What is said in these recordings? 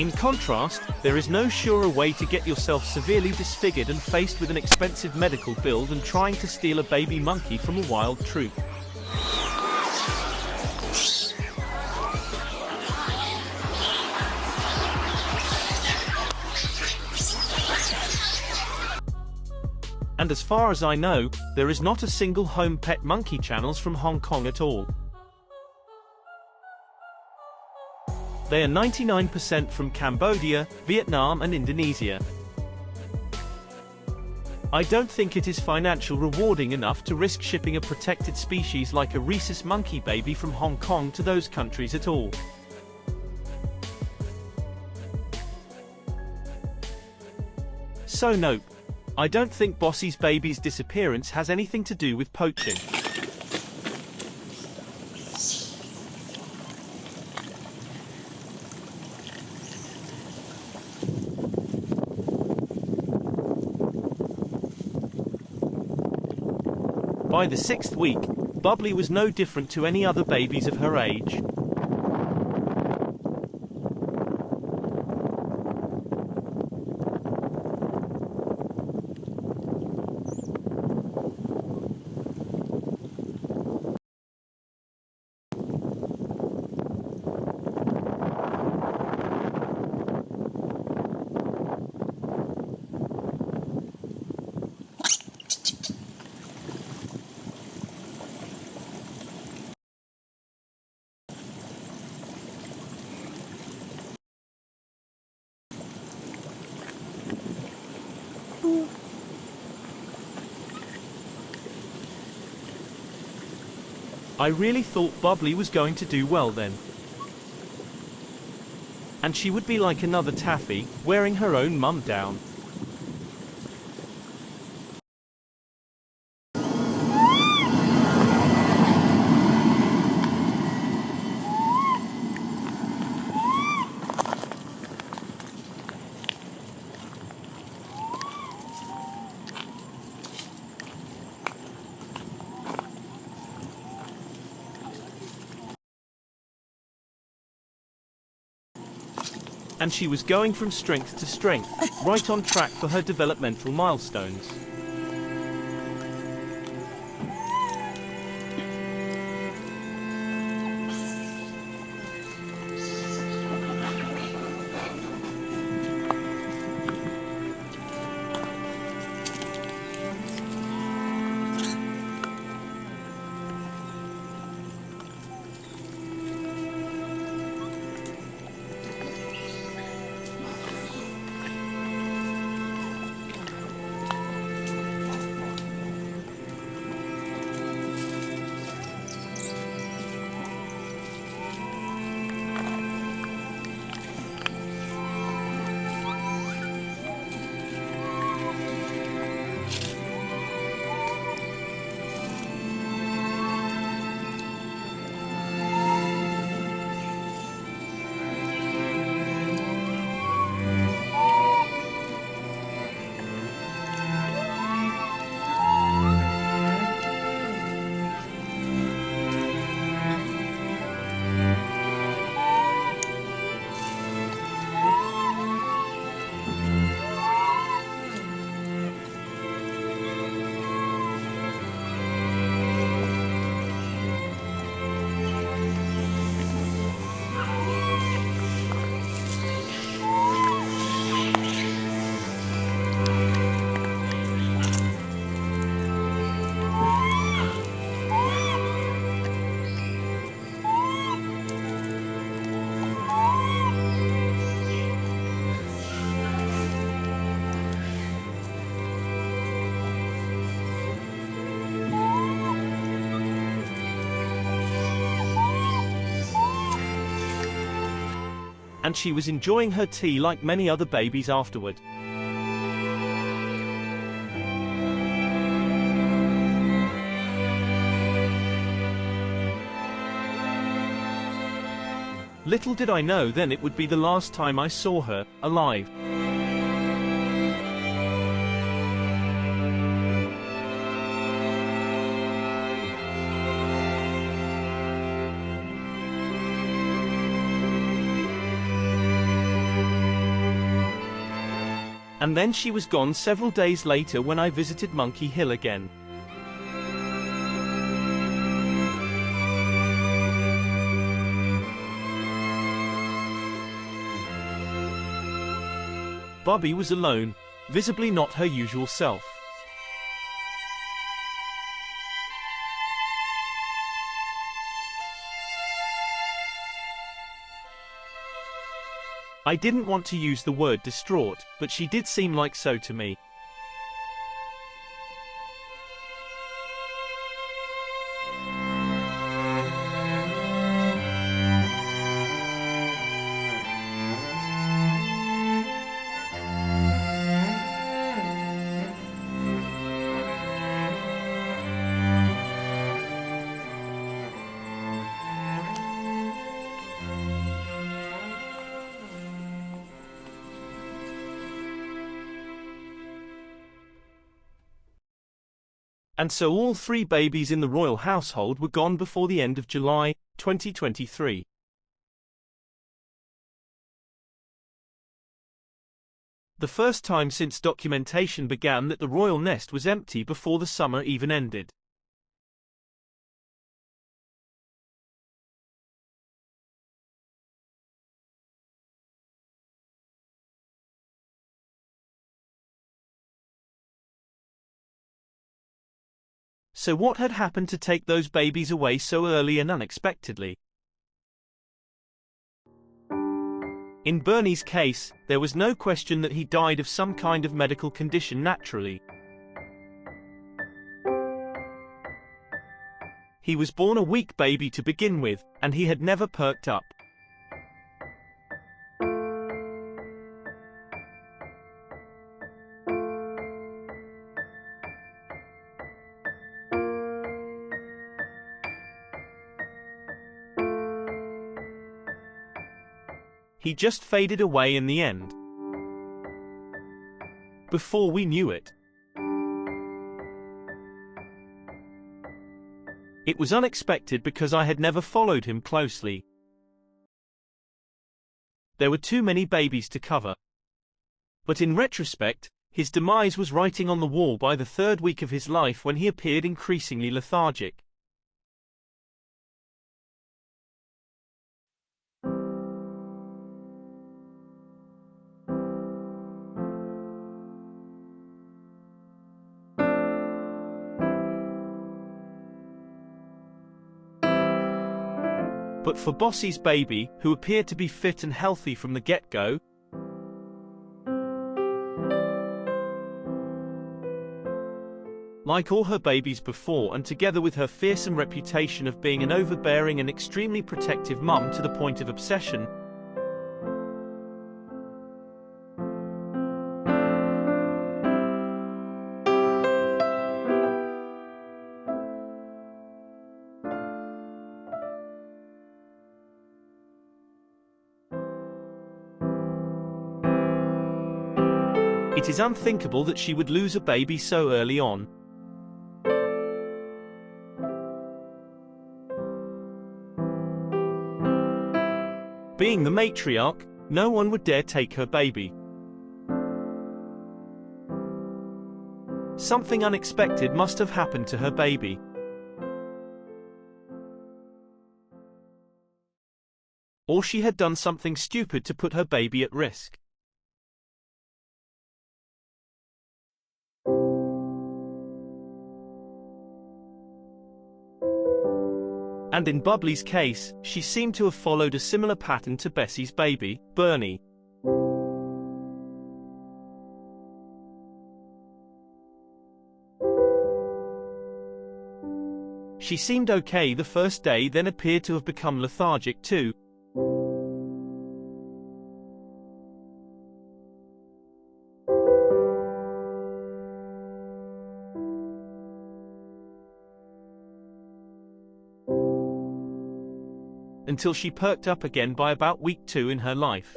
In contrast, there is no surer way to get yourself severely disfigured and faced with an expensive medical bill than trying to steal a baby monkey from a wild troop. And as far as I know, there is not a single home pet monkey channels from Hong Kong at all. They are 99% from Cambodia, Vietnam and Indonesia. I don't think it is financially rewarding enough to risk shipping a protected species like a rhesus monkey baby from Hong Kong to those countries at all. So nope. I don't think Bossy's baby's disappearance has anything to do with poaching. By the 6th week, Bubbly was no different to any other babies of her age. I really thought Bubbly was going to do well then. And she would be like another taffy, wearing her own mum down. And she was going from strength to strength, right on track for her developmental milestones. And she was enjoying her tea like many other babies afterward. Little did I know then it would be the last time I saw her, alive. And then she was gone several days later when I visited Monkey Hill again. Bubby was alone, visibly not her usual self. I didn't want to use the word distraught, but she did seem like so to me. And so all 3 babies in the royal household were gone before the end of July, 2023. The first time since documentation began that the royal nest was empty before the summer even ended. So what had happened to take those babies away so early and unexpectedly? In Bernie's case, there was no question that he died of some kind of medical condition naturally. He was born a weak baby to begin with, and he had never perked up. He just faded away in the end. Before we knew it. It was unexpected because I had never followed him closely. There were too many babies to cover. But in retrospect, his demise was writing on the wall by the 3rd week of his life when he appeared increasingly lethargic. But for Bossy's baby, who appeared to be fit and healthy from the get-go, like all her babies before, and together with her fearsome reputation of being an overbearing and extremely protective mum to the point of obsession, it is unthinkable that she would lose a baby so early on. Being the matriarch, no one would dare take her baby. Something unexpected must have happened to her baby. Or she had done something stupid to put her baby at risk. And in Bubbly's case, she seemed to have followed a similar pattern to Bessie's baby, Bernie. She seemed okay the first day, then appeared to have become lethargic too. Until she perked up again by about week 2 in her life.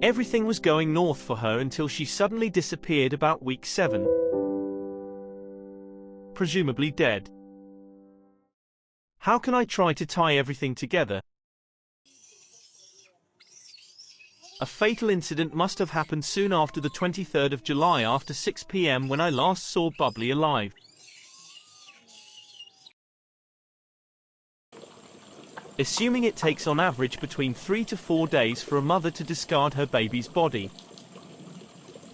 Everything was going north for her until she suddenly disappeared about week 7. Presumably dead. How can I try to tie everything together? A fatal incident must have happened soon after the 23rd of July after 6 p.m. when I last saw Bubbly alive. Assuming it takes on average between 3 to 4 days for a mother to discard her baby's body.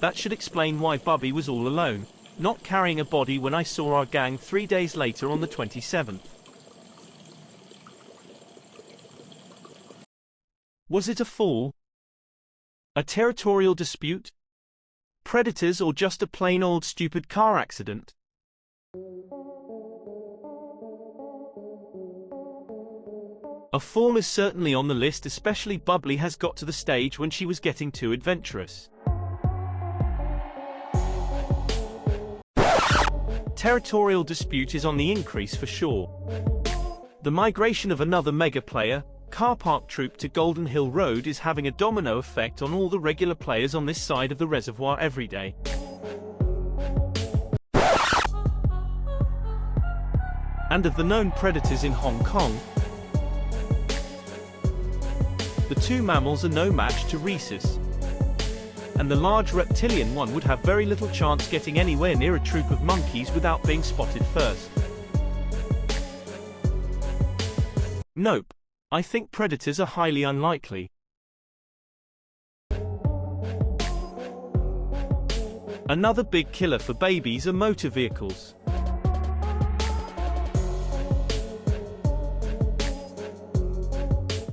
That should explain why Bubbly was all alone, not carrying a body when I saw our gang 3 days later on the 27th. Was it a fall? A territorial dispute? Predators, or just a plain old stupid car accident? A fall is certainly on the list, especially Bubbly has got to the stage when she was getting too adventurous. Territorial dispute is on the increase for sure. The migration of another mega player, car park troop to Golden Hill Road is having a domino effect on all the regular players on this side of the reservoir every day. And of the known predators in Hong Kong, the two mammals are no match to rhesus, and the large reptilian one would have very little chance getting anywhere near a troop of monkeys without being spotted first. Nope. I think predators are highly unlikely. Another big killer for babies are motor vehicles.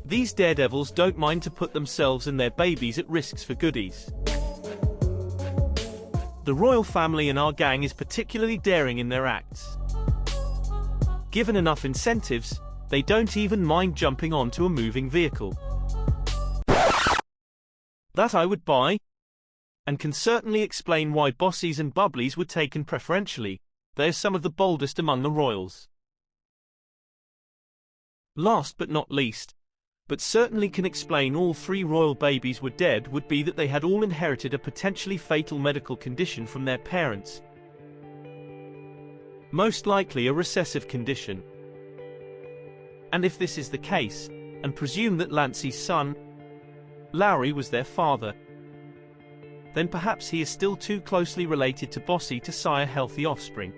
These daredevils don't mind to put themselves and their babies at risks for goodies. The royal family in our gang is particularly daring in their acts. Given enough incentives, they don't even mind jumping onto a moving vehicle. That I would buy, and can certainly explain why Bossies and Bubblies were taken preferentially. They are some of the boldest among the royals. Last but not least, but certainly can explain all 3 royal babies were dead, would be that they had all inherited a potentially fatal medical condition from their parents. Most likely a recessive condition. And if this is the case, and presume that Lancey's son, Lowry, was their father, then perhaps he is still too closely related to Bossy to sire healthy offspring.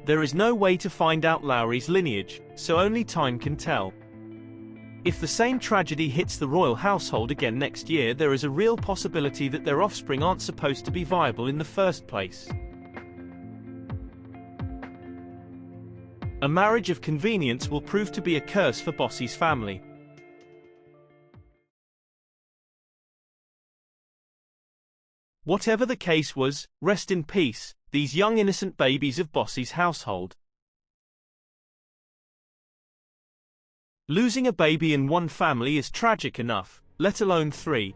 There is no way to find out Lowry's lineage, so only time can tell. If the same tragedy hits the royal household again next year, there is a real possibility that their offspring aren't supposed to be viable in the first place. A marriage of convenience will prove to be a curse for Bossy's family. Whatever the case was, rest in peace, these young innocent babies of Bossy's household. Losing a baby in one family is tragic enough, let alone 3.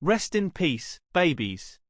Rest in peace, babies.